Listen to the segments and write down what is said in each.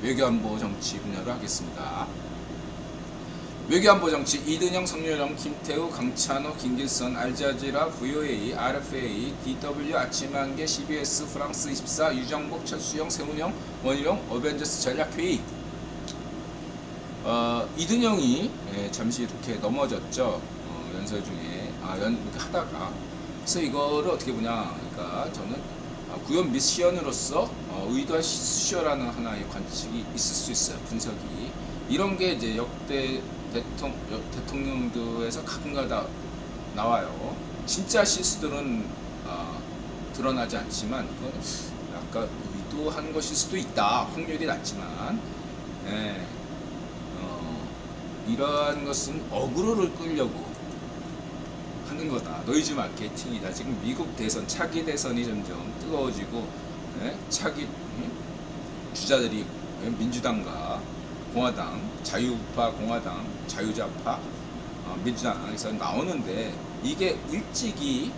외교안보 정치 분야로 하겠습니다. 외교안보 정치 이든영, 성렬영, 김태우, 강찬호, 김길선, 알자지라, VOA, RFA, DW, 아침한개, CBS, 프랑스 24, 유정복, 철수영, 세훈영, 원희룡, 어벤져스 전략회의. 이든영이 잠시 이렇게 넘어졌죠. 연설 중에 이렇게 하다가. 그래서 이거를 어떻게 보냐, 그러니까 저는 구현 미션으로서 의도한 실수쇼라는 하나의 관측이 있을 수 있어요. 분석이 이런 게 이제 역대 대통령들에서 가끔가다 나와요. 진짜 실수들은 드러나지 않지만 그건 약간 의도한 것일 수도 있다. 확률이 낮지만 이러한 것은 어그로를 끌려고 하는 거다. 노이즈 마케팅이다. 지금 미국 대선, 차기 대선이 점점 뜨거워지고 차기 주자들이 민주당과 공화당, 자유우파 공화당, 자유좌파 민주당에서 나오는데 이게 일찍이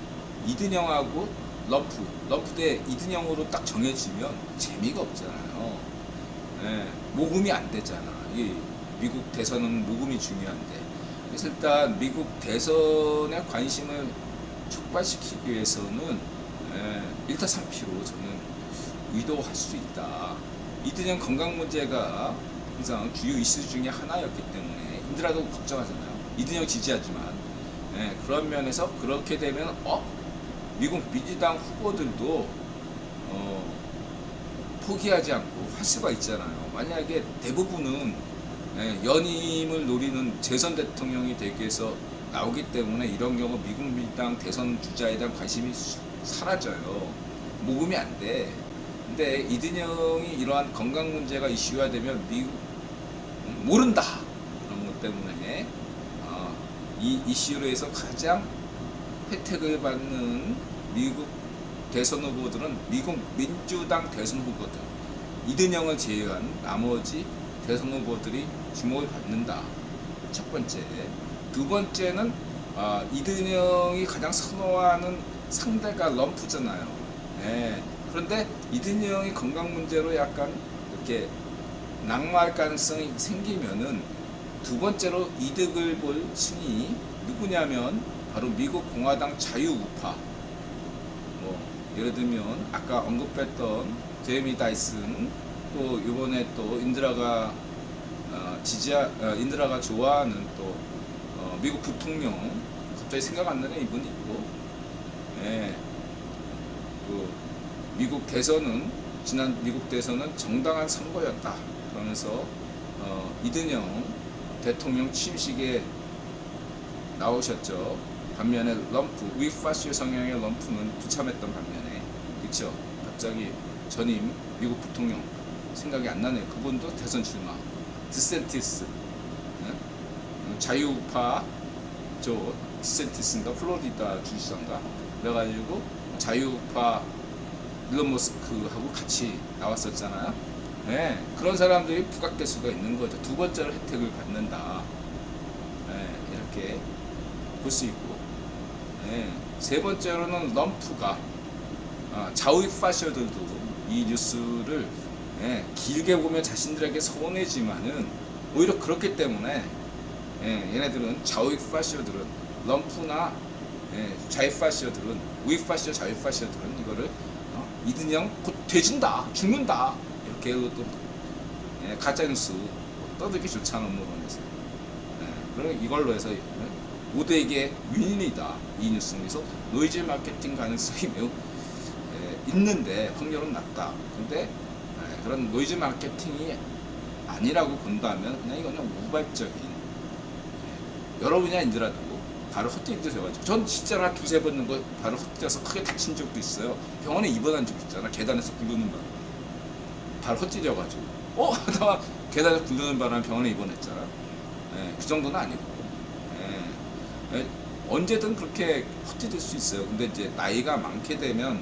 이든영하고 럼프 대 이든영으로 딱 정해지면 재미가 없잖아요. 모금이 안 되잖아. 이 미국 대선은 모금이 중요한데. 그래서 일단 미국 대선에 관심을 촉발시키기 위해서는 1타 3피로 저는 의도할 수 있다. 이든영 건강 문제가 항상 주요 이슈 중에 하나였기 때문에 인드라도 걱정하잖아요. 이든영 지지하지만 그런 면에서 그렇게 되면 미국 민주당 후보들도 포기하지 않고 할 수가 있잖아요. 만약에 대부분은 연임을 노리는 재선 대통령이 되기 위해서 나오기 때문에 이런 경우 미국 민주당 대선 주자에 대한 관심이 사라져요. 모금이 안 돼. 근데 이든영이 이러한 건강 문제가 이슈가 되면 미국 모른다 그런 것 때문에 이 이슈로 해서 가장 혜택을 받는 미국 대선 후보들은 미국 민주당 대선 후보들 이든영을 제외한 나머지 대선 후보들이 주목을 받는다. 첫 번째. 두 번째는 이든영이 가장 선호하는 상대가 럼프잖아요. 그런데 이든영이 건강 문제로 약간 이렇게 낙마할 가능성이 생기면은 두 번째로 이득을 볼 층이 누구냐면 바로 미국 공화당 자유우파. 예를 들면 아까 언급했던 제이미 다이슨, 또 이번에 또 인드라가 인드라가 좋아하는 또 미국 부통령, 갑자기 생각 안 나네 이분이 있고, 미국 대선은 지난 미국 대선은 정당한 선거였다. 그러면서 이든영 대통령 취임식에 나오셨죠. 반면에 럼프, 위파쇼 성향의 럼프는 부참했던 반면에, 그렇죠. 갑자기 전임 미국 부통령 생각이 안 나네요. 그분도 대선 출마. 디센티스, 자유우파 디센티스인가 플로리다 주지사인가 그래가지고 자유우파 일론 머스크하고 같이 나왔었잖아요. 그런 사람들이 부각될 수가 있는 거죠. 두 번째로 혜택을 받는다. 이렇게 볼 수 있고, 세 번째로는 럼프가 좌우파셔들도 이 뉴스를 길게 보면 자신들에게 서운해지만은 오히려 그렇기 때문에 얘네들은 좌우파셔들은 럼프나 좌우파셔들은 우파셔 좌우파셔들은 이거를 이든영 곧 돼진다 죽는다 이렇게 또 가짜뉴스 떠들기 좋잖아 언론에서. 그럼 이걸로 해서 모두에게 윈이다 이 뉴스는. 그래서 노이즈 마케팅 가능성이 매우 있는데 확률은 낮다. 근데 그런 노이즈 마케팅이 아니라고 본다면 그냥 이거는 우발적인 여러 분야인들라도 바로 헛디뎌져가지고, 전 진짜로 한 두세 번 정도 바로 헛디뎌서 크게 다친 적도 있어요. 병원에 입원한 적 있잖아. 계단에서 굴르는 바람 바로 헛디뎌가지고 하다가 계단에서 굴르는 바람에 병원에 입원했잖아. 그 정도는 아니고 언제든 그렇게 헛디딜 수 있어요. 근데 이제 나이가 많게 되면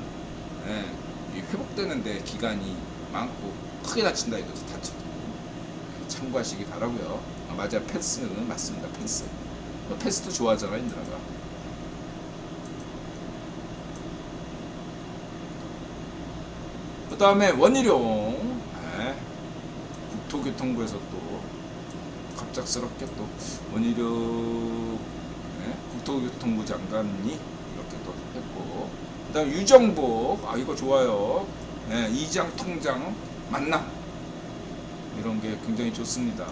회복되는데 기간이 많고 크게 다친다 이거죠. 다쳐도 참고하시기 바라고요. 맞아, 펜스는 맞습니다. 펜스도 좋아하잖아 인드라가. 그 다음에 원희룡 국토교통부에서 또 갑작스럽게 또 원희룡 국토교통부 장관이 이렇게 또 했고, 그다음 유정복, 이거 좋아요. 이장 통장 만남, 이런 게 굉장히 좋습니다.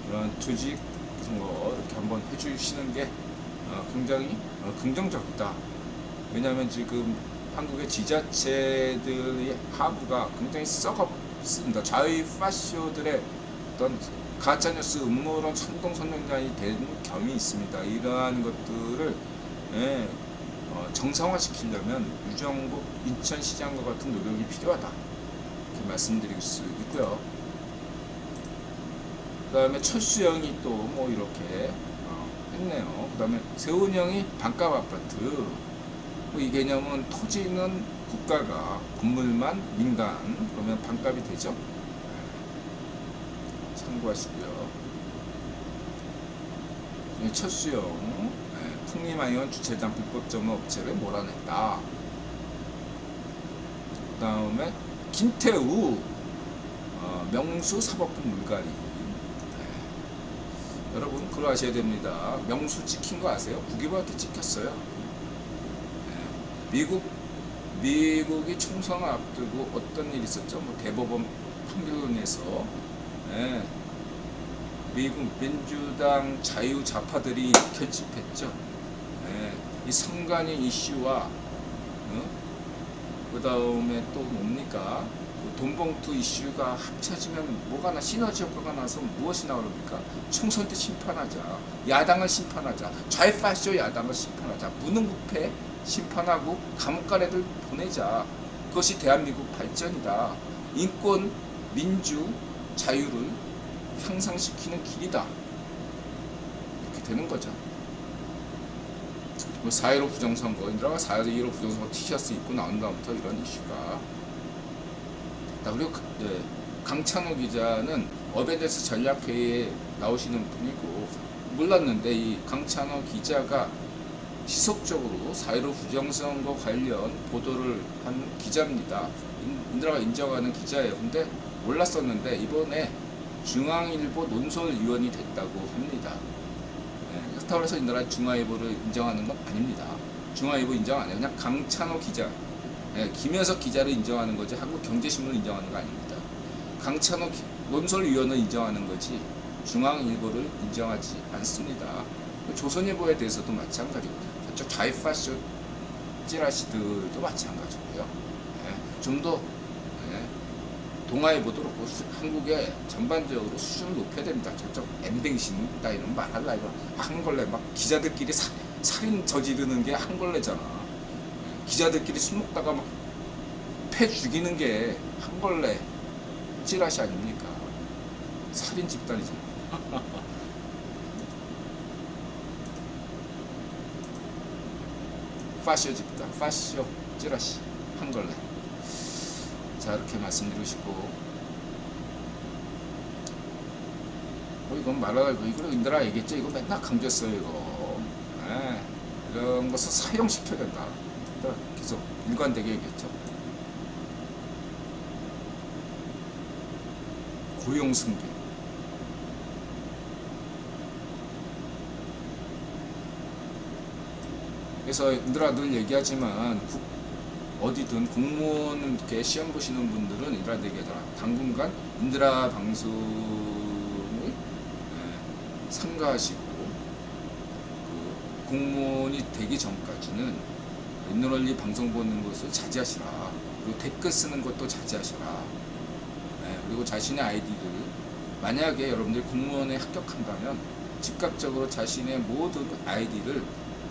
이런 조직 선거 이렇게 한번 해주시는 게 굉장히 긍정적이다. 왜냐하면 지금 한국의 지자체들의 하부가 굉장히 썩었습니다. 좌의 파쇼들의 어떤 가짜뉴스 음모론 선동선동장이 된 겸이 있습니다. 이러한 것들을 정상화시키려면 유정복 인천시장과 같은 노력이 필요하다, 이렇게 말씀드릴 수 있고요. 그 다음에 철수형이 또 뭐 이렇게 했네요. 그 다음에 세훈형이 반값 아파트, 이 개념은 토지는 국가가, 건물만 민간, 그러면 반값이 되죠. 참고하시고요. 철수형, 풍림아이언 주차장 불법 점화 업체를 몰아냈다. 그 다음에 김태우, 명수 사법부 물갈이. 여러분 그거 아셔야 됩니다. 명수 찍힌 거 아세요? 국유부한테 찍혔어요. 미국이 총선을 앞두고 어떤 일이 있었죠? 뭐 대법원 판결문에서 미국 민주당 자유좌파들이 결집했죠. 이 선관위 이슈와 그 다음에 또 뭡니까? 돈봉투 이슈가 합쳐지면 뭐가 시너지 효과가 나서 무엇이 나오렵니까? 총선 때 심판하자, 야당을 심판하자, 좌파쇼 야당을 심판하자, 무능부패 심판하고 감옥 갈 애들 보내자. 그것이 대한민국 발전이다. 인권, 민주, 자유를 향상시키는 길이다. 이렇게 되는 거죠. 4.15 부정선거, 인드라가 4.15 부정선거 티셔츠 입고 나온 다음부터 이런 이슈가. 그리고 강찬호 기자는 어벤져스 전략회의에 나오시는 분이고, 몰랐는데 이 강찬호 기자가 지속적으로 4.15 부정선거 관련 보도를 한 기자입니다. 인드라가 인정하는 기자예요. 근데 몰랐었는데 이번에 중앙일보 논설위원이 됐다고 합니다. 그렇다고 해서 인드라 중앙일보를 인정하는 건 아닙니다. 중앙일보 인정 안 해요. 그냥 강찬호 기자, 김현석 기자를 인정하는 거지 한국경제신문을 인정하는 거 아닙니다. 강찬호 논설위원을 인정하는 거지 중앙일보를 인정하지 않습니다. 조선일보에 대해서도 마찬가지고, 저쪽 좌이파쇼 찌라시들도 마찬가지고요. 좀 더 동아일보도 그렇고 한국의 전반적으로 수준을 높여야 됩니다. 저쪽 엠뱅신 따위는 말할라 이거 한걸레 막 기자들끼리 살인 저지르는 게 한걸레잖아. 기자들끼리 술 먹다가 막 패 죽이는 게 한걸레 찌라시 아닙니까? 살인 집단이잖아. 파쇼 집단, 파쇼 찌라시 한걸레. 자, 이렇게 말씀드리고 싶고, 이건 말하고 이거 인드라 얘기했죠. 이거 맨날 강조했어요. 이거 이런 것을 사용시켜야 된다. 계속 일관되게 얘기했죠. 고용승계, 그래서 인드라 늘 얘기하지만 어디든 공무원 이렇게 시험 보시는 분들은 인드라 얘기하더라. 당분간 인드라 방송을 삼가하시고 공무원이 되기 전까지는 인터널리 방송 보는 것을 자제하시라. 그리고 댓글 쓰는 것도 자제하시라. 그리고 자신의 아이디를, 만약에 여러분들이 공무원에 합격한다면 즉각적으로 자신의 모든 아이디를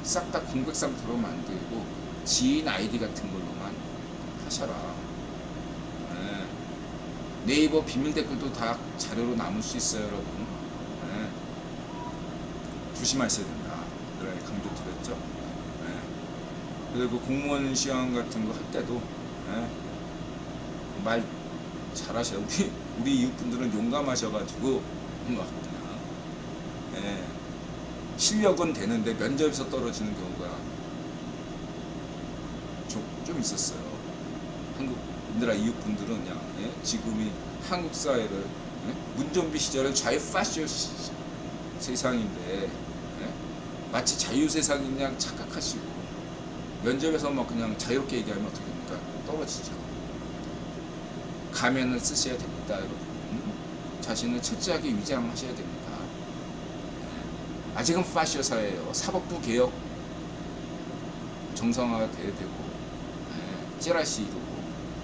싹 다 공백 상태로 만들고 지인 아이디 같은 걸로만 하셔라. 네이버 비밀 댓글도 다 자료로 남을 수 있어요, 여러분. 조심하셔야 된다. 그래, 강조 드렸죠. 그리고 공무원 시험 같은 거 할 때도 말 잘하셔요. 우리 이웃분들은 용감하셔가지고 실력은 되는데 면접에서 떨어지는 경우가 좀 있었어요. 한국 인드라 이웃분들은 그냥 지금이 한국 사회를 문좀비 시절에 좌파쇼 세상인데 마치 자유 세상인 양 착각하시고 면접에서 막 그냥 자유롭게 얘기하면 어떻게 됩니까? 떨어지죠. 가면을 쓰셔야 됩니다, 여러분. 자신을 철저하게 위장하셔야 됩니다. 아직은 파쇼 사회예요. 사법부 개혁 정상화가 돼야 되고, 찌라시 이루고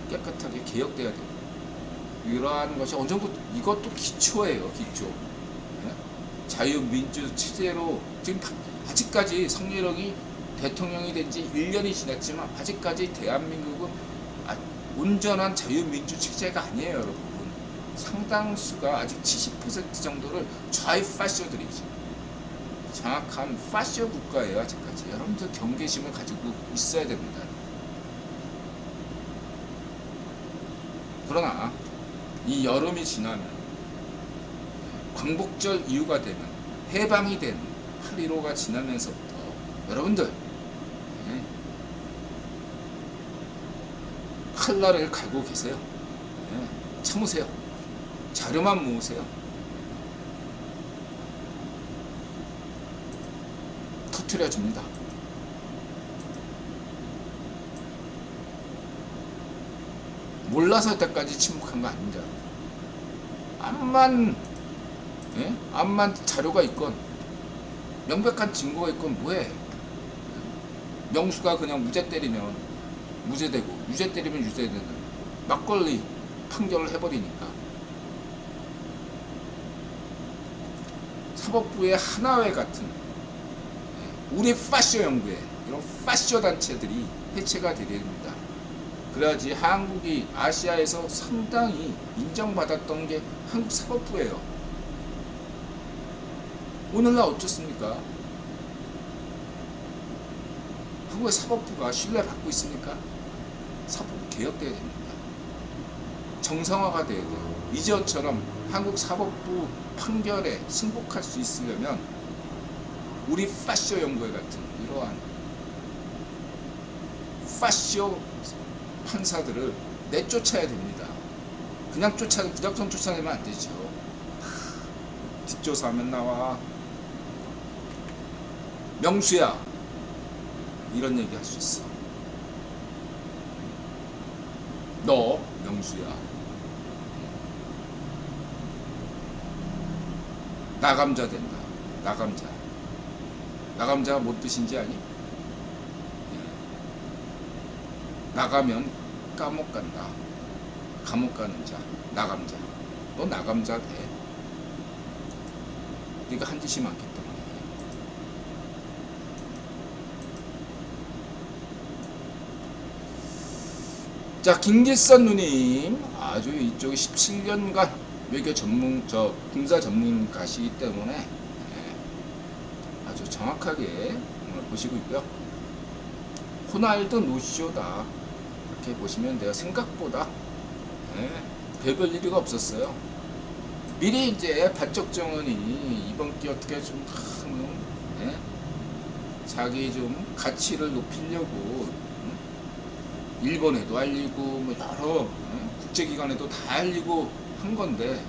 깨끗하게 개혁돼야 되고, 이러한 것이 어느 정도 이것도 기초예요, 기초. 자유민주 체제로 지금 아직까지 성렬형이 대통령이 된 지 1년이 지났지만 아직까지 대한민국은 온전한 자유민주 체제가 아니에요, 여러분. 상당수가 아직 70% 정도를 좌파쇼들이죠. 정확한 파쇼 국가예요, 아직까지. 여러분들 경계심을 가지고 있어야 됩니다. 그러나 이 여름이 지나면 광복절 이후가 되면 해방이 된 8.15가 지나면서부터 여러분들 칼날을 갈고 계세요. 참으세요. 자료만 모으세요. 터트려줍니다. 몰라서 여태까지 침묵한 거 아닙니다. 암만 자료가 있건 명백한 증거가 있건 뭐해. 명수가 그냥 무죄 때리면 무죄되고 유죄 때리면 유죄되는 막걸리 판결을 해버리니까 사법부의 하나회 같은 우리 파쇼 연구회 이런 파쇼 단체들이 해체가 되야 됩니다. 그래야지 한국이 아시아에서 상당히 인정받았던 게 한국 사법부예요. 오늘날 어쩌습니까? 한국의 사법부가 신뢰받고 있습니까? 사법부 개혁돼야 됩니다. 정상화가 돼야 돼요. 이제처럼 한국 사법부 판결에 승복할 수 있으려면 우리 파쇼 연구회 같은 이러한 파쇼 판사들을 내쫓아야 됩니다. 그냥 무작정 쫓아내면 안 되죠. 뒷조사하면 나와. 명수야, 이런 얘기 할 수 있어. 너 명수야, 나감자 된다. 나감자가 뭔 뜻인지 아니? 나가면 감옥 간다. 감옥 가는 자, 나감자. 너 나감자 돼. 네가 한 짓이 많기 때문에. 자, 김길선 누님 아주 이쪽에 17년간 외교 군사 전문가시기 때문에 아주 정확하게 보시고 있고요. 호날드 노쇼다 이렇게 보시면 돼요. 생각보다 별별 일이가 없었어요. 미리 이제 반쪽 정원이 이번 기회 어떻게 좀 자기 좀 가치를 높이려고 일본에도 알리고 뭐 여러 국제기관에도 다 알리고 한 건데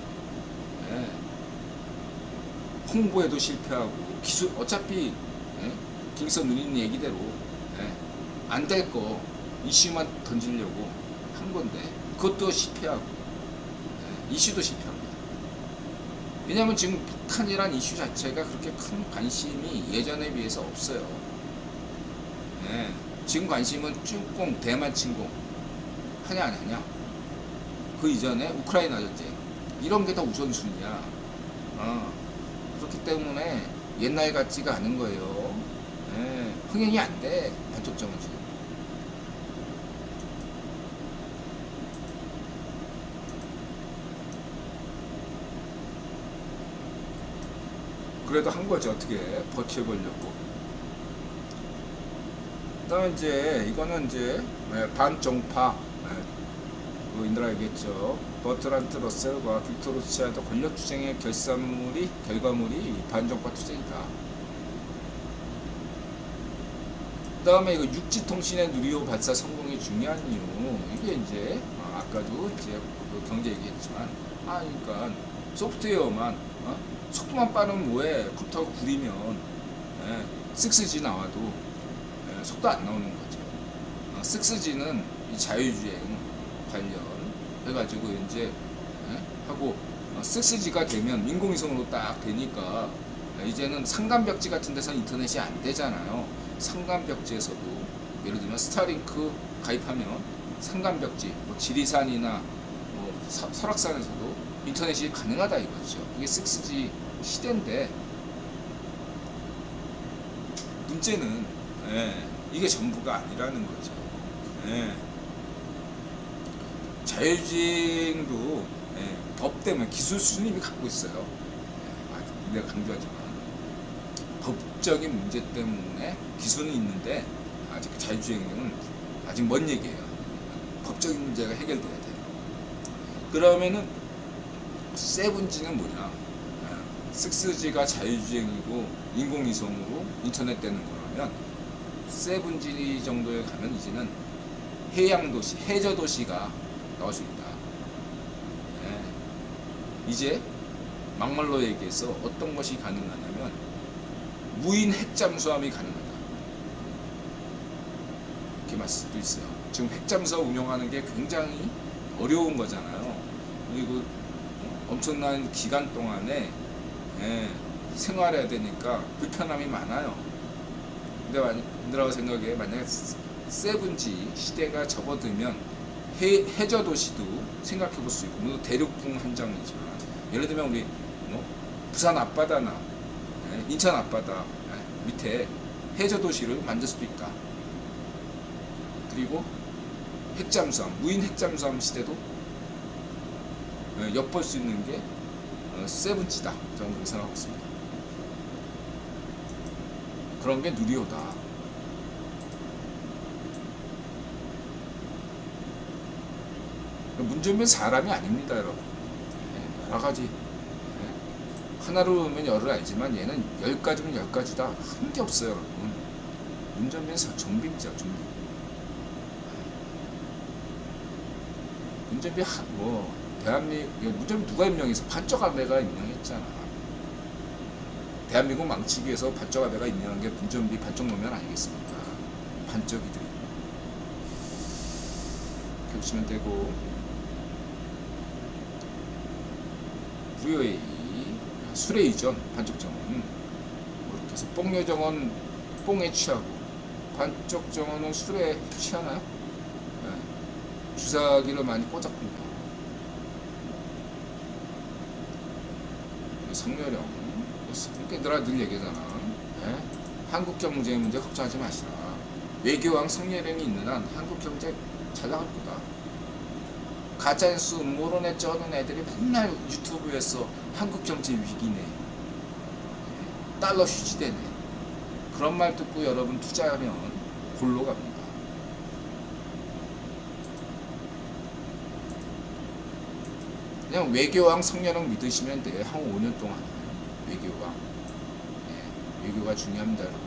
홍보에도 실패하고 기술 어차피 김선 누님 얘기대로 안 될 거 이슈만 던지려고 한 건데 그것도 실패하고 이슈도 실패합니다. 왜냐하면 지금 북한이란 이슈 자체가 그렇게 큰 관심이 예전에 비해서 없어요. 지금 관심은 쭈꽁 대만 침공 하냐 안 하냐, 그 이전에 우크라이나 전쟁 이런 게 더 우선순위야. 그렇기 때문에 옛날 같지가 않은 거예요. 흥행이 안 돼. 반쪽정은 지금. 그래도 한 거죠. 어떻게 버텨보려고. 그다음에 이제 이거는 이제 반정파 그 인드라 얘기했죠. 버트란트 러셀과 빅토 로스차일드 권력 투쟁의 결과물이 반정파 투쟁이다. 그다음에 이거 육지통신의 누리호 발사 성공이 중요한 이유, 이게 이제 아까도 이제 그 경제 얘기했지만, 그러니까 소프트웨어만 속도만 빠르면 뭐해? 컴퓨터가 구리면 6G 나와도 속도 안 나오는 거죠. 6G는 이 자율주행 관련 해가지고 이제 하고 6G가 되면 인공위성으로 딱 되니까 이제는 상간벽지 같은 데서 인터넷이 안 되잖아요. 상간벽지에서도 예를 들면 스타링크 가입하면 상간벽지, 뭐 지리산이나 뭐 설악산에서도 인터넷이 가능하다 이거죠. 그게 6G 시대인데 문제는 이게 전부가 아니라는 거죠. 자율주행도 법 때문에 기술 수준이 갖고 있어요. 내가 강조하지만 법적인 문제 때문에 기술은 있는데 아직 자율주행은 아직 먼 얘기예요. 법적인 문제가 해결돼야 돼요. 그러면은 7G는 뭐냐? 6G가 자율주행이고 인공위성으로 인터넷 되는 거라면 7G 정도에 가면 이제는 해양도시, 해저도시가 나올 수 있다. 이제 막말로 얘기해서 어떤 것이 가능하냐면 무인 핵잠수함이 가능하다. 이렇게 말할 수도 있어요. 지금 핵잠수함 운영하는 게 굉장히 어려운 거잖아요. 그리고 엄청난 기간 동안에 생활해야 되니까 불편함이 많아요. 근데 만들라고 생각해 만약에 7G 시대가 접어들면 해저 도시도 생각해 볼 수 있고, 물론 대륙풍 한정이지만 예를 들면 우리 부산 앞바다나 인천 앞바다 밑에 해저 도시를 만들 수도 있다. 그리고 핵잠수함, 무인 핵잠수함 시대도 엿볼 수 있는 게 7G다. 저는 그렇게 생각하고 있습니다. 그런 게 누리호다. 문제는 사람이 아닙니다, 여러분. 여러 가지. 하나로 보면 열을 알지만 얘는 10가지면 10가지다. 한 게 없어요, 여러분. 운전면허 좀비입니다, 좀비. 운전비 대한민국 운전비 누가 임명해서 반쪽 아베가 임명했잖아. 대한민국 망치기 위해서 반쪽 아베가 임명한 게 운전비 반쪽 노면 아니겠습니까? 반쪽이들. 이렇게 보시면 되고, VOA 술의 이전 반쪽 정원 이렇게 해서 뽕요 정원 뽕에 취하고 반쪽 정원은 술에 취하나요? 주사기를 많이 꽂았군요. 성렬형 내가 늘 얘기하잖아. 한국 경제 문제 걱정하지 마시라. 외교왕 성렬형이 있는 한 한국 경제 잘 나갈 거다. 가짜뉴스 음모론에 쩌는 애들이 맨날 유튜브에서 한국 경제 위기네, 달러 휴지되네, 그런 말 듣고 여러분 투자하면 골로 갑니다. 그냥 외교왕 성렬형 믿으시면 돼요. 한 5년 동안 외교왕. 외교가 중요합니다, 여러분.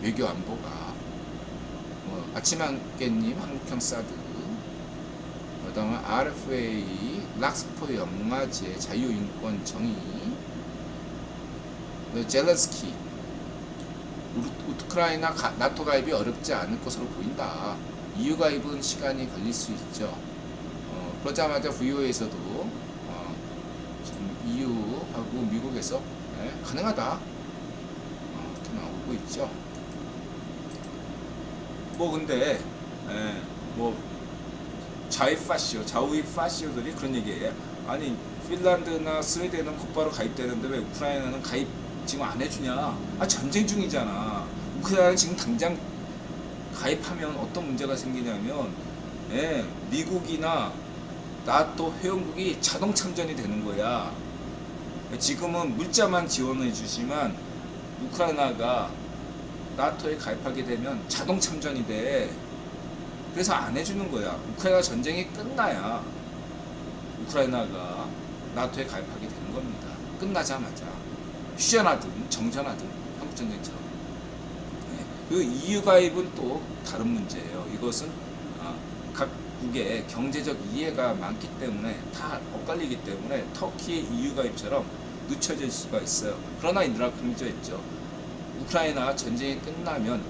외교 안보가 아침 한개님 한국형 사드, 그 다음에 RFA, 락스포 영화제, 자유인권 정의, 젤렌스키, 우크라이나 나토 가입이 어렵지 않을 것으로 보인다. EU 가입은 시간이 걸릴 수 있죠. 그러자마자 VOA에서도 지금 EU하고 미국에서 가능하다 이렇게 나오고 있죠. 근데 좌우이 파시오들이 그런 얘기예요. 아니 핀란드나 스웨덴은 곧바로 가입되는데 왜 우크라이나는 가입 지금 안 해주냐? 전쟁 중이잖아. 우크라이나 지금 당장 가입하면 어떤 문제가 생기냐면 미국이나 나토 회원국이 자동 참전이 되는 거야. 지금은 물자만 지원해 주지만 우크라이나가 나토에 가입하게 되면 자동 참전이 돼. 그래서 안 해주는 거야. 우크라이나 전쟁이 끝나야 우크라이나가 나토에 가입하게 되는 겁니다. 끝나자마자 휴전하든 정전하든 한국전쟁처럼. 그 EU 가입은 또 다른 문제예요. 이것은 각 미국의 경제적 이해가 많기 때문에 다 엇갈리기 때문에 터키의 EU 가입처럼 늦춰질 수가 있어요. 그러나 인도가 강조했죠. 우크라이나 전쟁이 끝나면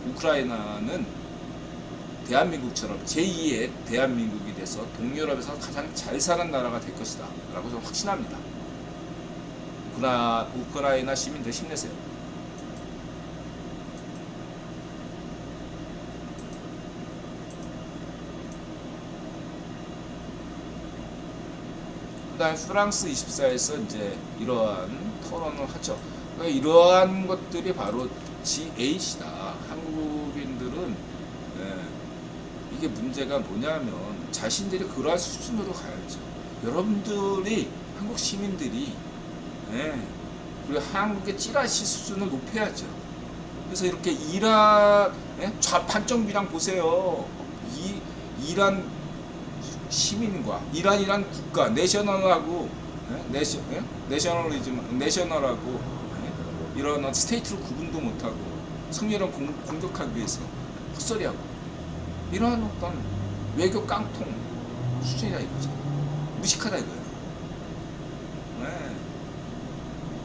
우크라이나는 대한민국처럼 제2의 대한민국이 돼서 동유럽에서 가장 잘 사는 나라가 될 것이다 라고 좀 확신합니다. 우크라이나 시민들 힘내세요. 그다음 프랑스 24에서 이제 이러한 토론을 하죠. 그러니까 이러한 것들이 바로 G8이다. 한국인들은 이게 문제가 뭐냐면 자신들이 그러한 수준으로 가야죠. 여러분들이 한국 시민들이 그리고 한국의 찌라시 수준을 높여야죠. 그래서 이렇게 이란 좌판정 비랑 보세요. 이란 시민과 이란이란 국가 내셔널하고 내셔널하고 이런 스테이트를 구분도 못하고 성렬한 공격하기 위해서 헛소리하고 이러한 어떤 외교 깡통 수준이다 이거죠. 무식하다 이거예요.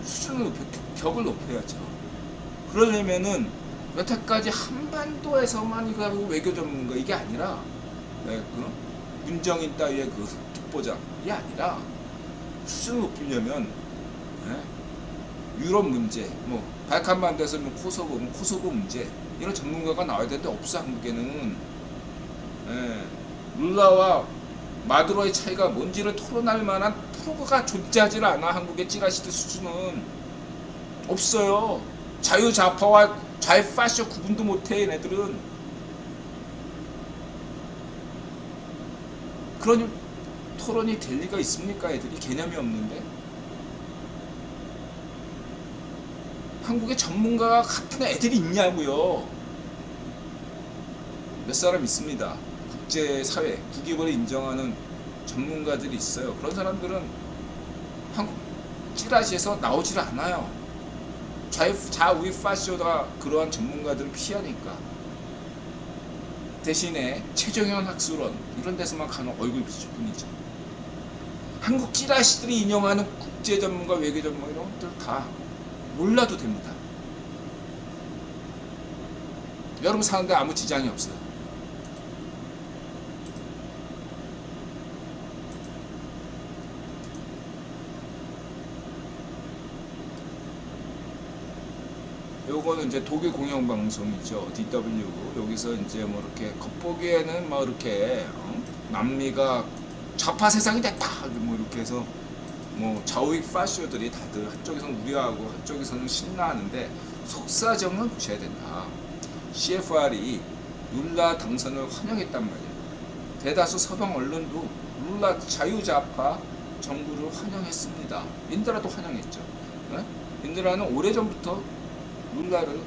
수준을 격을 높여야죠. 그러려면은 여태까지 한반도에서만 이거 하고 외교 전문가 이게 아니라 문정인 따위의 그 특보자이 아니라 수준을 높이려면 유럽 문제, 뭐 발칸반도에서 코소보 문제 이런 전문가가 나와야 되는데 없어. 한국에는 룰라와 마두로의 차이가 뭔지를 토론할 만한 프로가 존재하지 않아. 한국의 찌라시드 수준은 없어요. 자유좌파와 좌파쇼 구분도 못해 얘네들은. 그런 토론이 될 리가 있습니까? 애들이 개념이 없는데. 한국에 전문가가 같은 애들이 있냐고요. 몇 사람 있습니다. 국제사회, 국익을 인정하는 전문가들이 있어요. 그런 사람들은 한국 찌라시에서 나오질 않아요. 좌우의 파쇼가 그러한 전문가들을 피하니까. 대신에 최정현 학술원 이런 데서만 가는 얼굴 비출 뿐이죠. 한국 찌라시들이 인용하는 국제 전문가, 외교 전문가 이런 것들 다 몰라도 됩니다. 여러분 사는데 아무 지장이 없어요. 요거는 이제 독일 공영방송이죠. DW. 여기서 이제 뭐 이렇게 겉보기에는 뭐 이렇게 남미가 좌파 세상이 됐다 뭐 이렇게 해서 뭐 좌우익 파쇼들이 다들 한쪽에서는 우려하고 한쪽에서는 신나하는데 속사정은 보셔야 된다. CFR이 룰라 당선을 환영했단 말이에요. 대다수 서방 언론도 룰라 자유좌파 정부를 환영했습니다. 인드라도 환영했죠. 인드라는 오래전부터 룰라를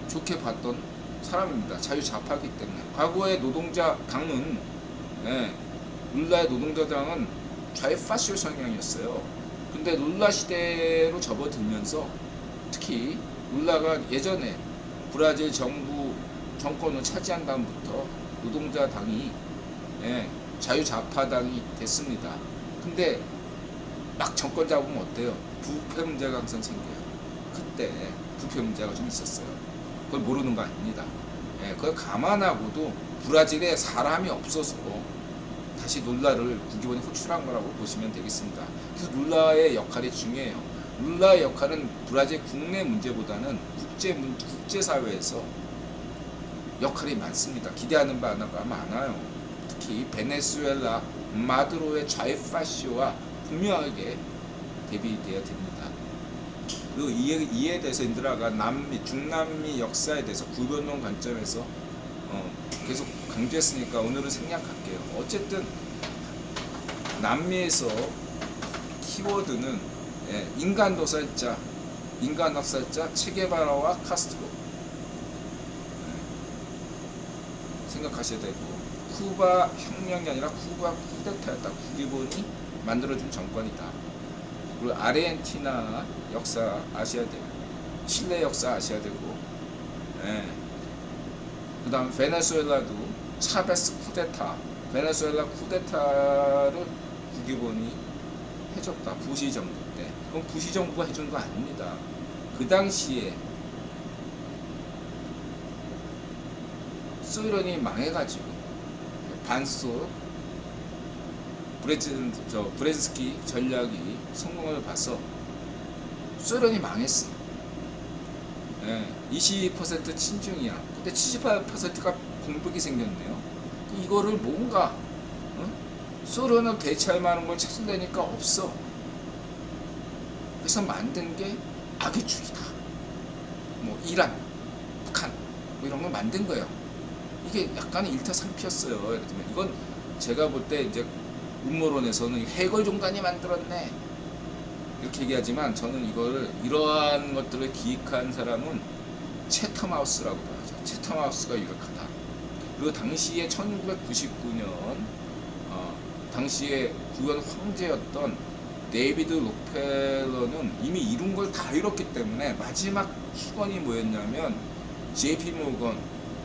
좋게 봤던 사람입니다. 자유좌파이기 때문에. 과거의 노동자당은 룰라의 노동자당은 좌파쇼 성향이었어요. 근데 룰라 시대로 접어들면서 특히 룰라가 예전에 브라질 정권을 차지한 다음부터 노동자당이 자유좌파당이 됐습니다. 근데 막 정권 잡으면 어때요? 부패 문제가 항상 생겨요. 그때 부패 문제가 좀 있었어요. 그걸 모르는 거 아닙니다. 그걸 감안하고도 브라질에 사람이 없어서 다시 룰라를 국기본에 호출한 거라고 보시면 되겠습니다. 그래서 룰라의 역할이 중요해요. 룰라의 역할은 브라질 국내 문제보다는 국제사회에서 역할이 많습니다. 기대하는 바가 많아요. 특히 베네수엘라 마두로의 좌파쇼와 분명하게 대비되어야 됩니다. 그 이에 대해서 인드라가 중남미 역사에 대해서 구변론 관점에서 계속 강조했으니까 오늘은 생략할게요. 어쨌든 남미에서 키워드는 인간도살자, 인간학살자 체게바라와 카스트로 생각하셔야 되고, 쿠바 혁명이 아니라 쿠바 쿠데타였다. 국기본이 만들어준 정권이다. 그리고 아르헨티나 역사 아셔야 되고, 칠레 역사 아셔야 되고, 그 다음 베네수엘라도 차베스 쿠데타, 베네수엘라 쿠데타를 국기본이 해줬다. 부시 정부 때. 그럼 부시 정부가 해준 거 아닙니다. 그 당시에 소련이 망해가지고 반소 브레즈스키 전략이 성공을 봐서 소련이 망했어. 예, 22% 친중이야. 근데 78%가 공백이 생겼네요. 이거를 뭔가 소련을 대체할 만한 걸 찾아내니까 없어. 그래서 만든 게 악의 축이다. 뭐 이란, 북한 뭐 이런 걸 만든 거예요. 이게 약간의 일타삼피였어요. 이건 제가 볼 때 이제 음모론에서는 해골종단이 만들었네 이렇게 얘기하지만, 저는 이거를 이러한 것들을 기획한 사람은 채텀 하우스라고 봐야죠. 채텀 하우스가 유력하다. 그리고 당시에 1999년 당시에 구현 황제였던 데이비드 록펠러는 이미 이룬 걸 다 이뤘기 때문에 마지막 수건이 뭐였냐면 JP 모건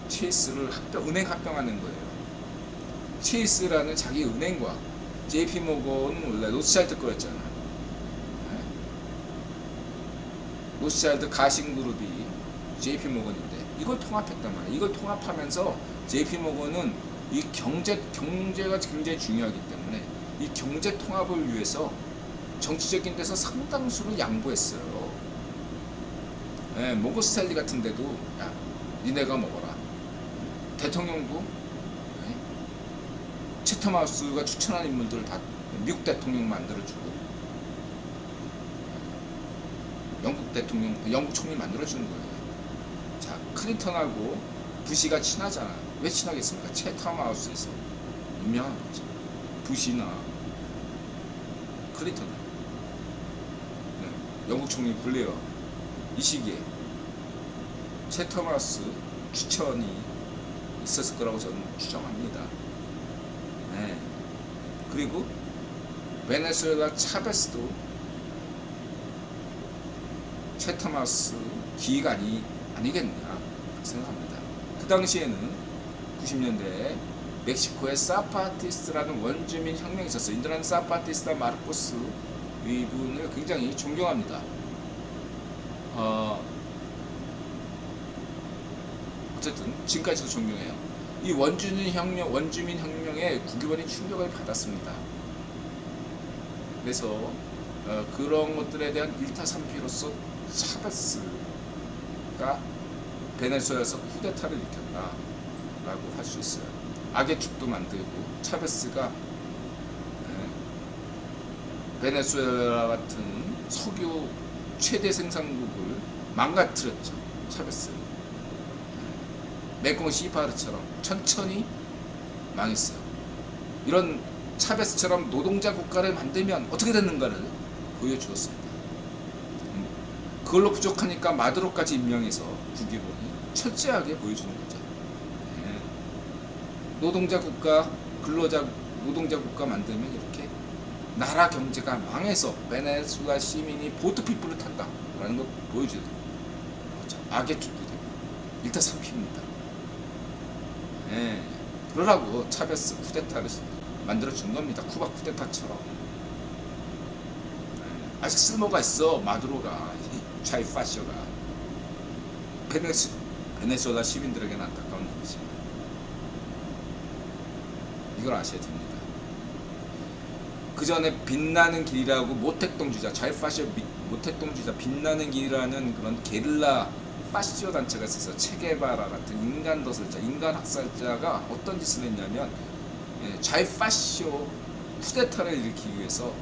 체이스를 은행 합병하는 거예요. 체이스라는 자기 은행과 JP 모건은 원래 로스차일드 거였잖아. 로스차일드 가신그룹이 JP 모건인데 이걸 통합했단 말이야. 이걸 통합하면서 JP 모건은 이 경제가 굉장히 중요하기 때문에 이 경제 통합을 위해서 정치적인 데서 상당수를 양보했어요. 예, 모건 스탠리 같은 데도 야, 니네가 먹어라. 대통령도 채텀 하우스가 추천한 인물들을 다 미국 대통령 만들어주고 영국 총리 만들어주는 거예요. 자, 클린턴하고 부시가 친하잖아. 왜 친하겠습니까? 채텀 하우스에서 유명한 거죠. 부시나 클린턴, 영국 총리 블레어, 이 시기에 채텀 하우스 추천이 있었을 거라고 저는 추정합니다. 네. 그리고 베네수엘라 차베스도 채텀 하우스 기획 아니겠냐 생각합니다. 그 당시에는 90년대에 멕시코의 사파티스트라는 원주민 혁명이 있었어요. 인도라는 사파티스타 마르코스 이분을 굉장히 존경합니다. 어쨌든 지금까지도 존경해요. 이 원주민 혁명에 국기본이 충격을 받았습니다. 그래서 그런 것들에 대한 일타삼피로서 차베스가 베네수엘에서 쿠데타를 일으켰다라고 할 수 있어요. 악의 축도 만들고 차베스가 베네수엘라 같은 석유 최대 생산국을 망가뜨렸죠. 차베스. 메콩 시파르처럼 천천히 망했어요. 이런 차베스처럼 노동자 국가를 만들면 어떻게 되는가를 보여주었습니다. 그걸로 부족하니까 마두로까지 임명해서 국기본이 철저하게 보여주는 거죠. 노동자 국가, 노동자 국가 만들면 이렇게 나라 경제가 망해서 베네수엘라 시민이 보트피플을 탄다라는 걸 보여주는 거죠. 악의 축도 되고 일타삼피입니다. 그러라고 차베스 쿠데타를 만들어 준 겁니다. 쿠바 쿠데타처럼. 아직 쓸모가 있어. 마두로가, 좌이파쇼가. 베네수엘라 시민들에게는 안타까운 일이지만 이걸 아셔야 됩니다. 그 전에 빛나는 길이라고 모택동주의자, 좌이파쇼 모택동주의자 빛나는 길이라는 그런 게릴라 파시오 단체가 있어서 체게바라 같은 인간 도살자, 인간 학살자가 어떤 짓을 했냐면 좌이파시오 쿠데타를 일으키기 위해서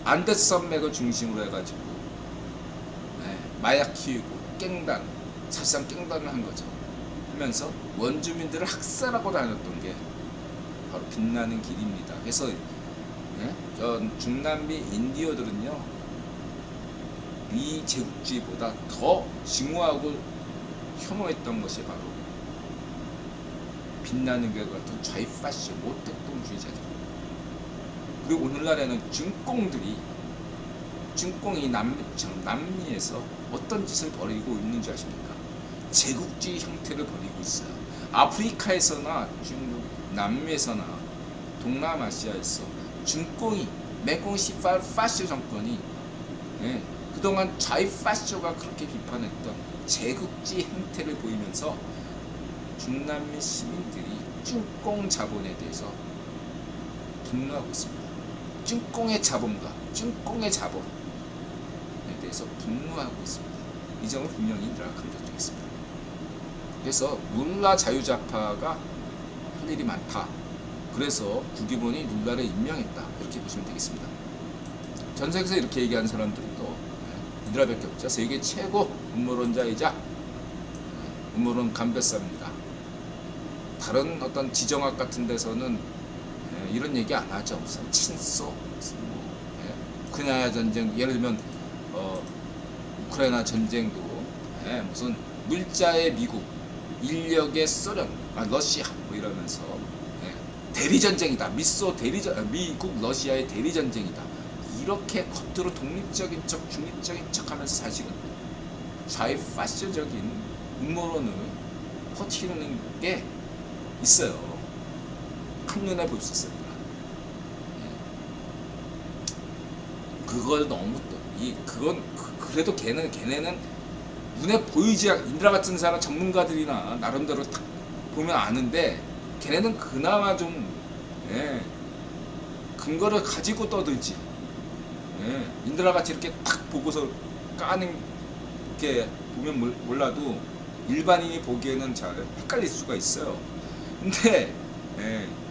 안데스 산맥을 중심으로 해가지고 마약 키우고 깽단, 사실상 깽단을 한 거죠. 하면서 원주민들을 학살하고 다녔던 게 바로 빛나는 길입니다. 그래서 중남미 인디어들은요 미제국주의보다 더 증오하고 혐오했던 것이 바로 빛나는 길 같은 좌이파시 모택동주의자들. 그리고 오늘날에는 중공이 남미에서 어떤 짓을 벌이고 있는지 아십니까? 제국주의 형태를 벌이고 있어요. 아프리카에서나 중국, 남미에서나 동남아시아에서 중공이 매공시 파쇼 정권이 예, 그동안 좌익파쇼가 그렇게 비판했던 제국지 행태를 보이면서 중남미 시민들이 중공 자본에 대해서 분노하고 있습니다. 중공의 자본가, 중공의 자본에 대해서 분노하고 있습니다. 이 점을 분명히 인드라가 강조했습니다. 그래서 룰라 자유좌파가 할 일이 많다. 그래서 국기본이 룰라를 임명했다. 이렇게 보시면 되겠습니다. 전 세계에서 이렇게 얘기하는 사람들도 인드라밖에 없죠. 세계 최고 음모론자이자 음모론 감별사입니다. 다른 어떤 지정학 같은 데서는 이런 얘기 안 하죠. 무슨 친소, 우크라이나 전쟁, 예를 들면 우크라이나 전쟁도 무슨 물자의 미국, 인력의 소련, 러시아 뭐 이러면서 대리전쟁이다. 미국 러시아의 대리전쟁이다. 이렇게 겉으로 독립적인 척, 중립적인 척하면서 사실은 좌익파쇼적인 음모론을 퍼뜨리는 게 있어요. 한눈에 볼 수 있습니다. 그걸 너무 그건 그래도 걔네는 눈에 보이지 인드라 같은 사람 전문가들이나 나름대로 딱 보면 아는데 걔네는 그나마 좀 근거를 가지고 떠들지. 인드라 같이 이렇게 딱 보고서 까는 게 보면 몰라도 일반인이 보기에는 잘 헷갈릴 수가 있어요. 근데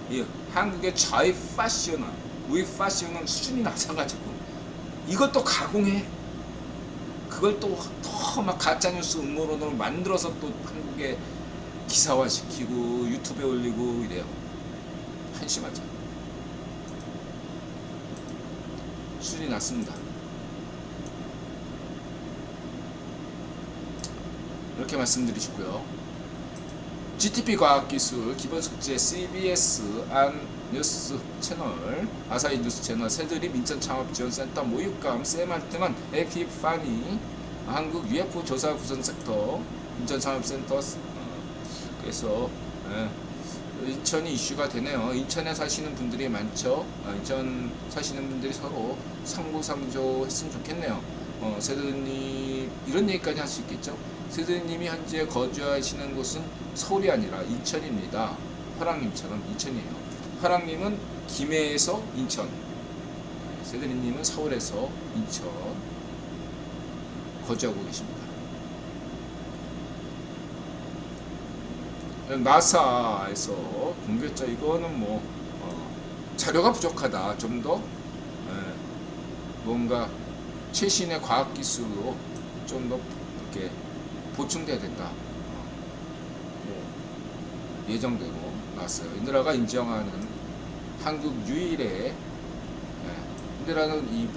이 한국의 좌익파쇼나 우익파쇼는 수준이 낮아가지고 이것도 가공해. 그걸 또 더 막 가짜뉴스 음모론으로 만들어서 또 한국에 기사화시키고 유튜브에 올리고 이래요. 한심하죠. 수준이 낮습니다. 이렇게 말씀드리시고요. GTP 과학기술 기본숙제 CBS 안 뉴스 채널, 아사히 뉴스 채널, 새들이 민천창업지원센터, 모육감, 쌤할등은 에피파니, 한국 UFO 조사 구성센터, 인천창업센터. 그래서 인천이 이슈가 되네요. 인천에 사시는 분들이 많죠. 인천 사시는 분들이 서로 상부상조 했으면 좋겠네요. 세드님 이런 얘기까지 할 수 있겠죠. 세드님이 현재 거주하시는 곳은 서울이 아니라 인천입니다. 화랑님처럼 인천이에요. 화랑님은 김해에서 인천, 세드님은 서울에서 인천 거주하고 계십니다. 나사에서 공개했죠. 이거는 뭐 자료가 부족하다. 좀 더 뭔가 최신의 과학 기술로 좀 더 이렇게 보충돼야 된다. 예정되고 나왔어요. 인드라가 인정하는 한국 유일의 인드라는 이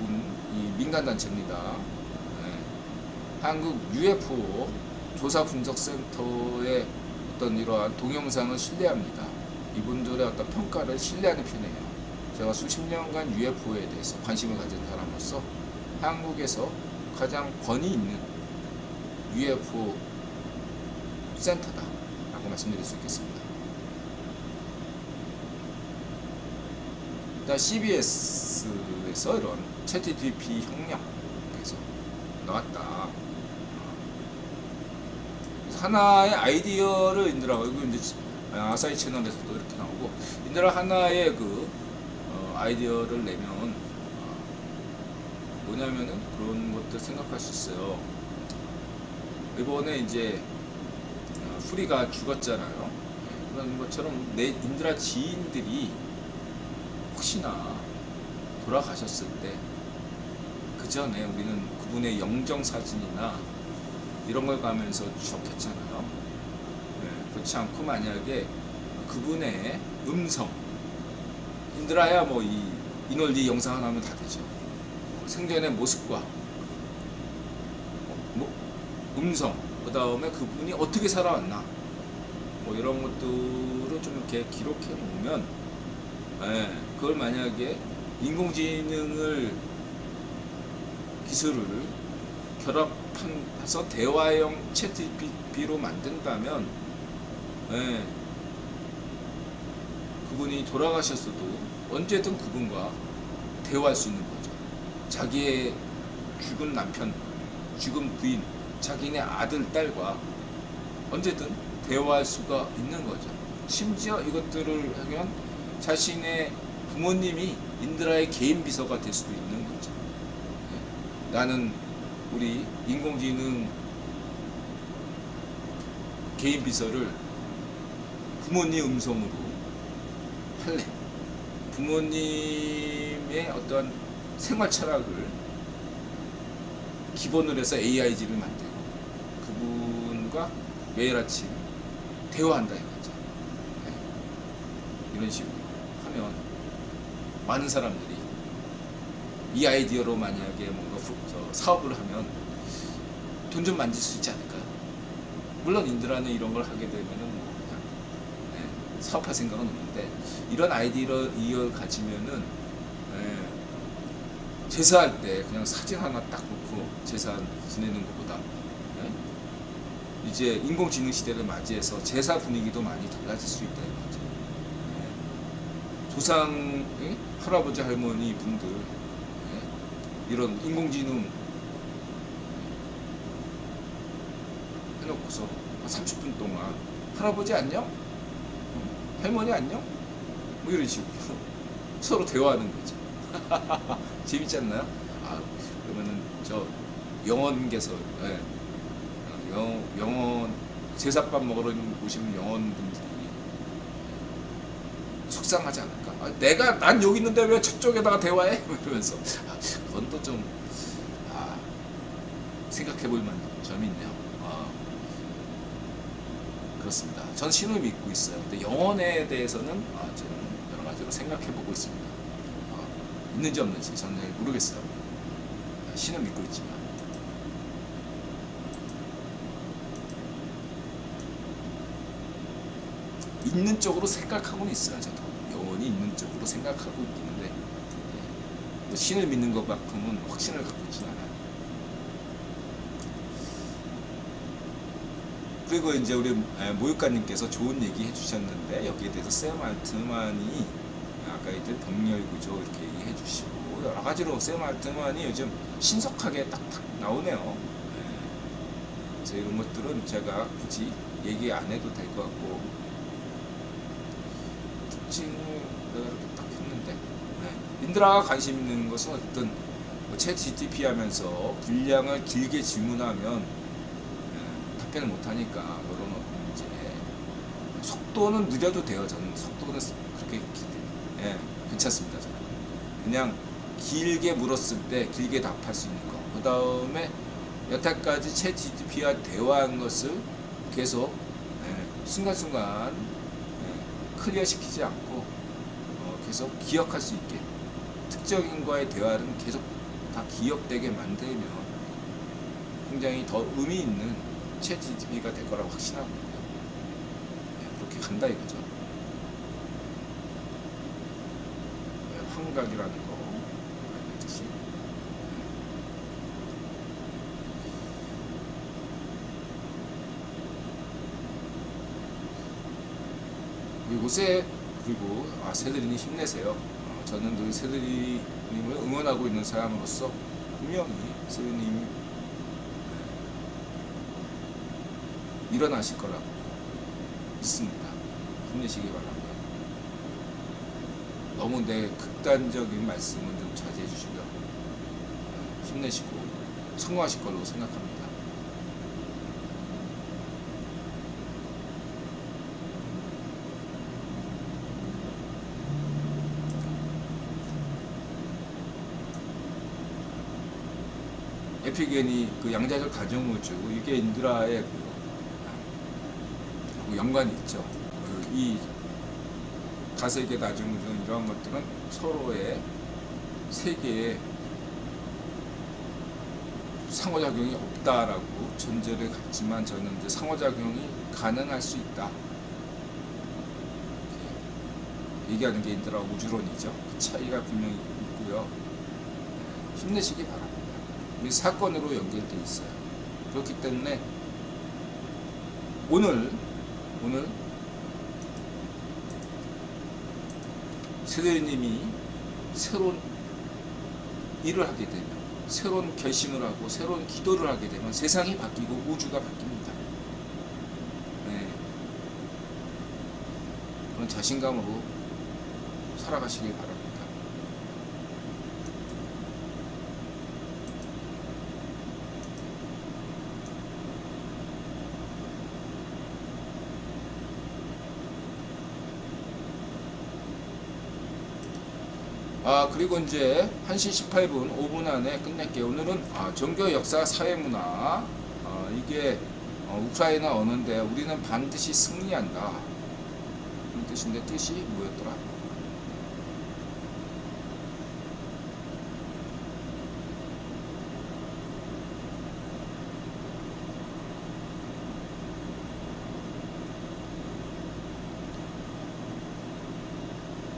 민간 단체입니다. 한국 UFO 조사 분석센터의 어떤 이러한 동영상을 신뢰합니다. 이분들의 어떤 평가를 신뢰하는 편이에요. 제가 수십 년간 UFO에 대해서 관심을 가진 사람으로서 한국에서 가장 권위 있는 UFO 센터다 라고 말씀드릴 수 있겠습니다. 일단 CBS에서 이런 챗GPT 혁명에서 나왔다. 하나의 아이디어를 인드라가, 이거 이제 아사히 채널에서도 이렇게 나오고, 인드라 하나의 아이디어를 내면 뭐냐면은 그런 것들 생각할 수 있어요. 이번에 이제 프리가 죽었잖아요. 그런 것처럼 내 인드라 지인들이 혹시나 돌아가셨을 때 그 전에 우리는 그분의 영정 사진이나 이런 걸 가면서 추억했잖아요. 그렇지 않고 만약에 그분의 음성, 인드라야 뭐 이놀리 영상 하나 하면 다 되죠. 생전의 모습과 음성, 그 다음에 그분이 어떻게 살아왔나, 뭐 이런 것들을 좀 이렇게 기록해 놓으면, 그걸 만약에 인공지능을 기술을 결합해서 대화형 챗GPT로 만든다면 예. 그분이 돌아가셨어도 언제든 그분과 대화할 수 있는 거죠. 자기의 죽은 남편, 죽은 부인, 자기네 아들, 딸과 언제든 대화할 수가 있는 거죠. 심지어 이것들을 하면 자신의 부모님이 인드라의 개인 비서가 될 수도 있는 거죠. 예. 나는 우리 인공지능 개인 비서를 부모님 음성으로 할래. 부모님의 어떤 생활 철학을 기본으로 해서 AIG를 만들고 그분과 매일 아침 대화한다 이거죠. 네. 이런 식으로 하면 많은 사람들이 이 아이디어로 만약에 뭔가 사업을 하면 돈 좀 만질 수 있지 않을까요? 물론 인드라는 이런 걸 하게 되면은 뭐 그냥 사업할 생각은 없는데 이런 아이디어를 가지면은 제사할 때 그냥 사진 하나 딱 놓고 제사 지내는 것보다 이제 인공지능 시대를 맞이해서 제사 분위기도 많이 달라질 수 있다는 거죠. 조상 할아버지 할머니 분들 이런 인공지능 해놓고서 30분 동안 할아버지 안녕? 할머니 안녕? 뭐 이런 식으로 서로 대화하는 거죠. 재밌지 않나요? 아, 그러면은 저 영원께서 영원 제사밥 먹으러 오시는 영원분들이 속상하지 않을까? 난 여기 있는데 왜 저쪽에다가 대화해? 이러면서 그건 또 좀 생각해볼 만한 점이 있네요. 그렇습니다. 전 신을 믿고 있어요. 근데 영혼에 대해서는 저는 여러 가지로 생각해보고 있습니다. 있는지 없는지 저는 잘 모르겠어요. 신을 믿고 있지만 있는 쪽으로 생각하고는 있어요. 저도 영혼이 있는 쪽으로 생각하고 있는데 신을 믿는 것만큼은 확신을 갖고 있지는 않아요. 그리고 이제 우리 모육가님께서 좋은 얘기 해주셨는데 여기에 대해서 샘 알트만이 아까 이제 병렬 구조 이렇게 얘기해 주시고 여러 가지로 샘 알트만이 요즘 신속하게 딱딱 나오네요. 그래서 이런 것들은 제가 굳이 얘기 안 해도 될 것 같고 특징을 내가 이렇게 딱 했는데 인드라가 관심 있는 것은 어떤 챗 GTP 하면서 분량을 길게 질문하면 답변을 못하니까 이런 이제 속도는 느려도 돼요. 저는 속도는 그렇게 괜찮습니다. 저는 그냥 길게 물었을 때 길게 답할 수 있는 거. 그 다음에 여태까지 챗 GTP와 대화한 것을 계속 순간순간 클리어 시키지 않고 계속 기억할 수 있게 특정인과의 대화는 계속 다 기억되게 만들면 굉장히 더 의미 있는 챗 GTP가 될 거라고 확신하거든요. 그렇게 간다 이거죠. 환각이라는 거 알겠지? 그리고 새들이님 힘내세요. 저는 늘 새들이님을 응원하고 있는 사람으로서 분명히 새들이님이 일어나실 거라고 믿습니다. 힘내시기 바랍니다. 너무 내 극단적인 말씀은 좀 자제해 주시고요. 힘내시고 성공하실 거라고 생각합니다. 에피겐이 그 양자적 가정우주 이게 인드라의 연관이 있죠. 이 다세계 다중우주 이러한 것들은 서로의 세계에 상호작용이 없다라고 전제를 갖지만 저는 이제 상호작용이 가능할 수 있다. 얘기하는 게 인드라 우주론이죠. 그 차이가 분명히 있고요. 힘내시기 바랍니다. 이 사건으로 연결되어 있어요. 그렇기 때문에 오늘 세대님이 새로운 일을 하게 되면, 새로운 결심을 하고 새로운 기도를 하게 되면 세상이 바뀌고 우주가 바뀝니다. 네. 그런 자신감으로 살아가시길 바랍니다. 그리고 이제 1시 18분 5분 안에 끝낼게요. 오늘은 종교, 역사, 사회문화, 이게 우크라이나 언어인데 우리는 반드시 승리한다. 그런 뜻인데 뜻이 뭐였더라?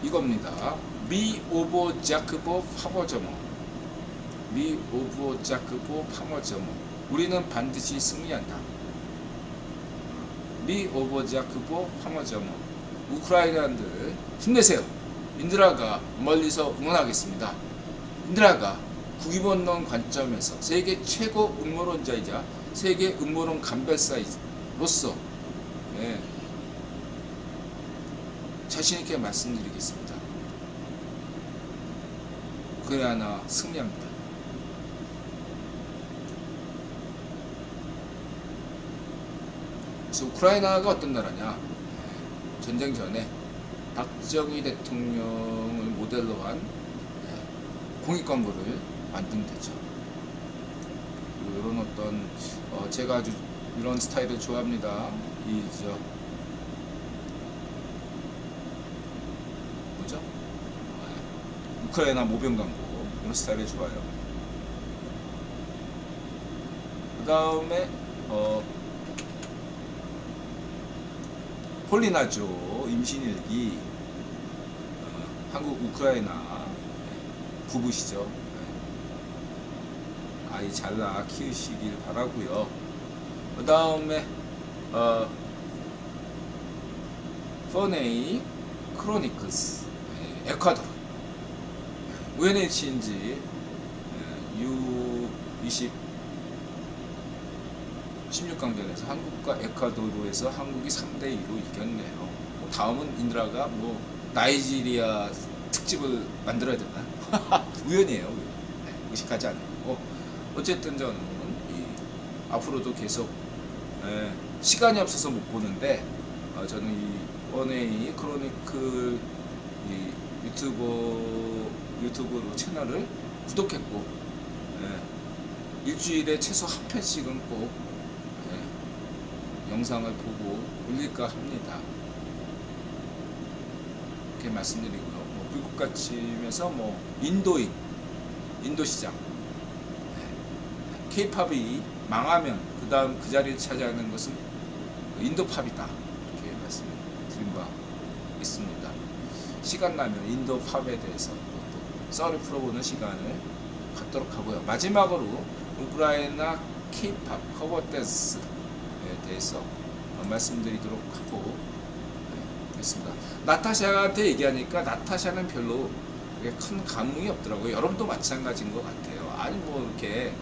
이겁니다. 미 오버 자크보 파버저머, 미 오버 자크보 파버저머, 우리는 반드시 승리한다. 미 오버 자크보 파버저머, 우크라이나인들 힘내세요. 인드라가 멀리서 응원하겠습니다. 인드라가 국위본론 관점에서 세계 최고 음모론자이자 세계 음모론 감별사로서 자신있게 말씀드리겠습니다. 우크라이나 승리합니다. 그래서 우크라이나가 어떤 나라냐? 전쟁 전에 박정희 대통령을 모델로 한 공익광고를 만든 데죠. 이런 어떤 제가 아주 이런 스타일을 좋아합니다. 뭐죠? 우크라이나 모병 광고 이런 스타일이 좋아요. 그 다음에 폴리나조 임신일기, 한국 우크라이나 부부시죠. 아이 잘 낳아 키우시길 바라고요. 그 다음에 포네이 크로니크스, 에콰도르 UNH인지 U20 16강전에서 한국과 에콰도르에서 한국이 3대2로 이겼네요. 다음은 인드라가 나이지리아 특집을 만들어야 되나? 우연이에요. 의식하지 않고. 어쨌든 저는 앞으로도 계속 시간이 없어서 못 보는데 저는 이 원웨이 크로니클 유튜브로 채널을 구독했고 일주일에 최소 한 편씩은 꼭 영상을 보고 올릴까 합니다. 이렇게 말씀드리고요. 불국가침에서 인도 시장, K-팝이 망하면 그 다음 그 자리를 차지하는 것은 인도팝이다. 이렇게 말씀드린 바 있습니다. 시간 나면 인도팝에 대해서 또 썰을 풀어보는 시간을 갖도록 하고요. 마지막으로 우크라이나 K-팝 커버 댄스에 대해서 말씀드리도록 하고 있습니다. 나타샤한테 얘기하니까 나타샤는 별로 큰 감흥이 없더라고요. 여러분도 마찬가지인 것 같아요. 아니 이렇게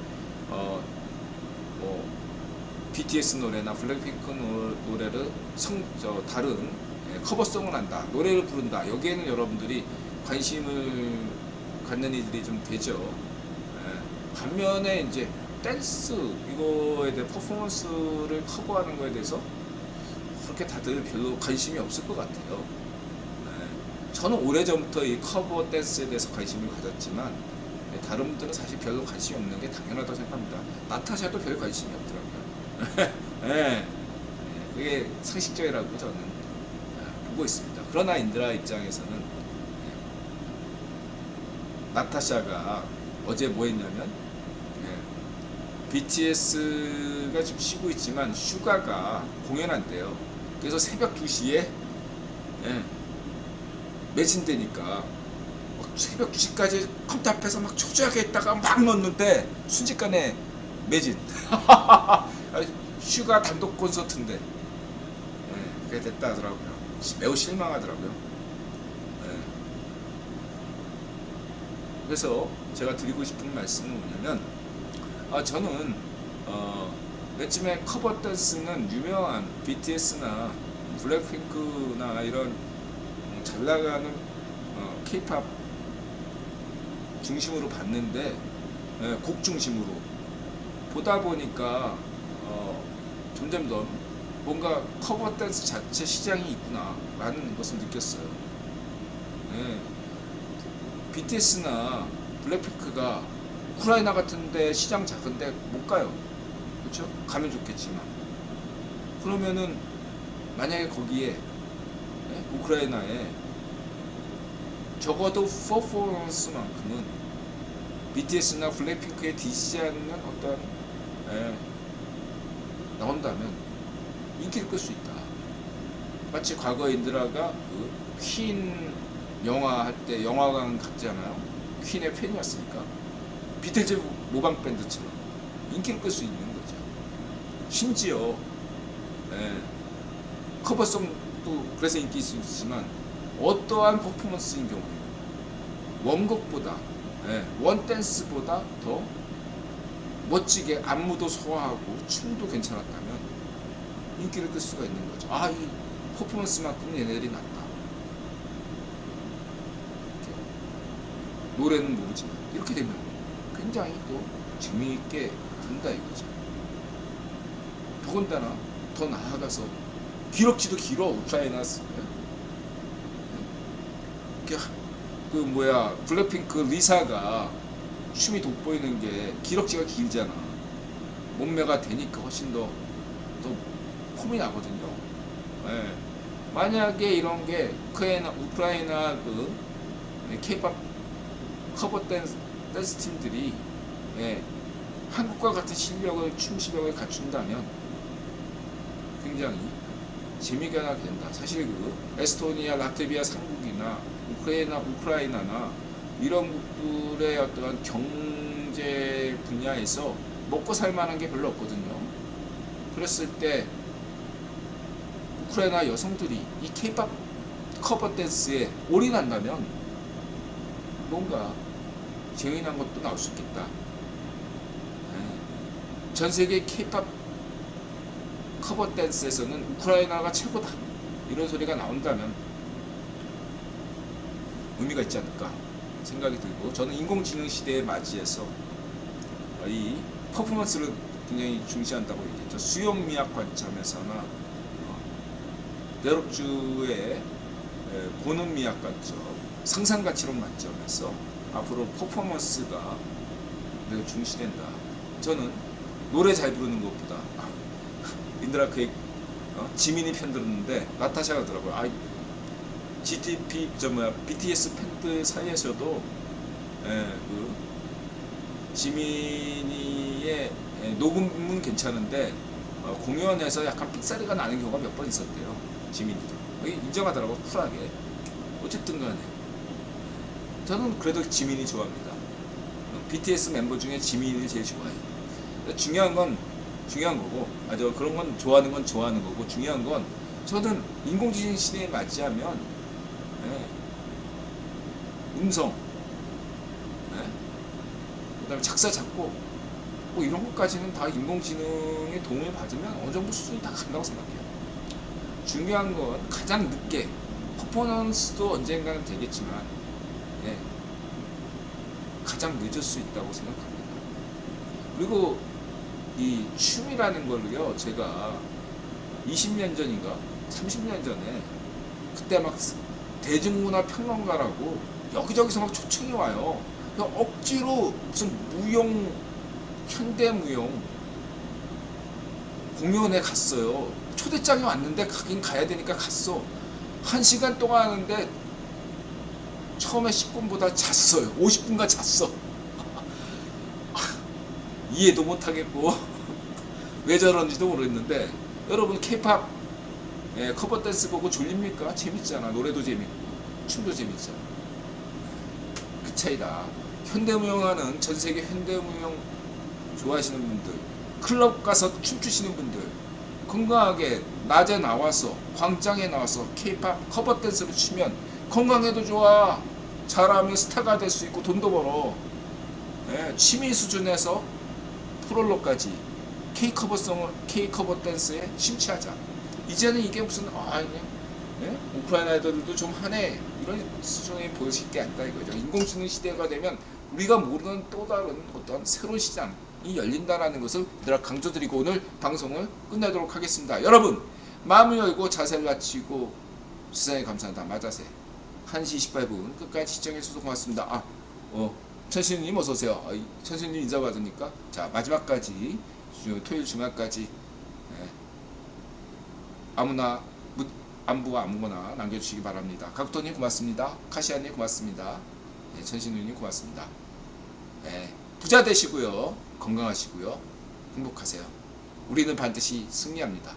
BTS 노래나 블랙핑크 노래를 다른 커버송을 한다, 노래를 부른다, 여기에는 여러분들이 관심을 갖는 이들이 좀 되죠. 반면에 이제 댄스 이거에 대해 퍼포먼스를 커버하는 거에 대해서 그렇게 다들 별로 관심이 없을 것 같아요. 저는 오래전부터 이 커버 댄스에 대해서 관심을 가졌지만 다른 분들은 사실 별로 관심이 없는 게 당연하다고 생각합니다. 나타샤도 별 관심이 없더라고요. 그게 상식적이라고 저는 보고 있습니다. 그러나 인드라 입장에서는 나타샤가 어제 뭐 했냐면 BTS가 지금 쉬고 있지만 슈가가 공연한대요. 그래서 새벽 2시에 매진되니까 새벽 2시까지 컴퓨터 앞에서 막 초조하게 있다가 막 넣는데 순식간에 매진. 슈가 단독 콘서트인데 그게 됐다 하더라고요. 매우 실망하더라고요. 그래서 제가 드리고 싶은 말씀은 뭐냐면, 저는 요즘에 커버 댄스는 유명한 BTS나 블랙핑크나 이런 잘 나가는 K-팝 중심으로 봤는데, 곡 중심으로 보다 보니까 점점 더 뭔가 커버 댄스 자체 시장이 있구나 라는 것을 느꼈어요. BTS나 블랙핑크가 우크라이나 같은데 시장 작은데 못 가요. 그렇죠? 가면 좋겠지만, 그러면은 만약에 거기에 우크라이나에 적어도 퍼포먼스만큼은 BTS나 블랙핑크에 뒤지지 않는 어떤 나온다면 인기를 끌 수 있다. 마치 과거에 인드라가 그 퀸 영화 할 때 영화관 갔잖아요. 퀸의 팬이었으니까 비틀즈 모방 밴드처럼 인기를 끌 수 있는 거죠. 심지어 커버송도 그래서 인기 있을 수 있지만, 어떠한 퍼포먼스인 경우에 원곡보다 원 댄스보다 더 멋지게 안무도 소화하고 춤도 괜찮았다면 인기를 끌 수가 있는 거죠. 이 퍼포먼스만큼 얘네들이 낫다. 노래는 모르지만 이렇게 되면 굉장히 또 재미있게 된다 이거죠. 더군다나 더 나아가서 기럭지도 길어. 우크라이나 블랙핑크 리사가 춤이 돋보이는 게 기럭지가 길잖아. 몸매가 되니까 훨씬 더 폼이 나거든요. 만약에 이런 게 우크라이나 그 K-팝 커버 댄스 팀들이 한국과 같은 춤 실력을 갖춘다면 굉장히 재미가 나게 된다. 사실 그 에스토니아, 라트비아 3국이나 우크라이나나 이런 국들의 어떤 경제 분야에서 먹고 살만한 게 별로 없거든요. 그랬을 때 우크라이나 여성들이 이 K-팝 커버 댄스에 올인한다면 뭔가 재미난 것도 나올 수 있겠다. 전 세계 K-팝 커버 댄스에서는 우크라이나가 최고다, 이런 소리가 나온다면 의미가 있지 않을까 생각이 들고, 저는 인공지능 시대에 맞이해서 이 퍼포먼스를 굉장히 중시한다고 얘기했죠. 수용미학 관점에서나 내롭주의 보는 미학 관점, 상상가치론 관점에서 앞으로 퍼포먼스가 매우 중시된다. 저는 노래 잘 부르는 것보다 인드라 그 지민이 편 들었는데 나타샤가 더라고요. BTS 팬들 사이에서도 그 지민이의 녹음은 괜찮은데 공연에서 약간 삑사리가 나는 경우가 몇 번 있었대요. 지민이도 인정하더라고, 쿨하게. 어쨌든 간에 저는 그래도 지민이 좋아합니다. BTS 멤버 중에 지민이를 제일 좋아해요. 중요한 거고, 그런 건 좋아하는 거고, 중요한 건 저는 인공지능 시대에 맞이하면 음성, 그다음에 작사 작곡 뭐 이런 것까지는 다 인공지능의 도움을 받으면 어느 정도 수준이 다 간다고 생각해요. 중요한 건 가장 늦게, 퍼포먼스도 언젠가는 되겠지만 가장 늦을 수 있다고 생각합니다. 그리고 이 춤이라는 걸요, 제가 20년 전인가 30년 전에 그때 막 대중문화 평론가라고 여기저기서 막 초청이 와요. 억지로 무슨 현대무용 공연에 갔어요. 초대장이 왔는데 가긴 가야 되니까 갔어. 1시간 동안 하는데 처음에 10분보다 잤어요. 50분간 잤어. 이해도 못하겠고 왜 저런지도 모르겠는데, 여러분 K-팝 커버 댄스 보고 졸립니까? 재밌잖아. 노래도 재밌고 춤도 재밌잖아. 그 차이다. 현대무용하는 전세계 현대무용 좋아하시는 분들, 클럽 가서 춤추시는 분들, 건강하게 낮에 나와서 광장에 나와서 K-팝 커버 댄스를 추면 건강에도 좋아, 사람이 스타가 될 수 있고 돈도 벌어. 예, 취미 수준에서 프롤로까지 K커버 댄스에 심취하자. 이제는 이게 무슨 아니 예? 오프라인 아이돌들도 좀 하네 이런 수준이 보여질 게 아니다 이거죠. 인공지능 시대가 되면 우리가 모르는 또 다른 어떤 새로운 시장이 열린다라는 것을 얘들아 강조드리고 오늘 방송을 끝내도록 하겠습니다. 여러분 마음을 열고 자세를 갖추고 세상에 감사하다 맞아세 1시 28분 끝까지 시청해 주셔서 고맙습니다. 천신우님 어서오세요. 천신우님 인사 받으니까 자 마지막까지 토요일 주말까지 아무나 안부가 아무거나 남겨주시기 바랍니다. 각도님 고맙습니다. 카시아님 고맙습니다. 천신우님 고맙습니다. 부자 되시고요. 건강하시고요. 행복하세요. 우리는 반드시 승리합니다.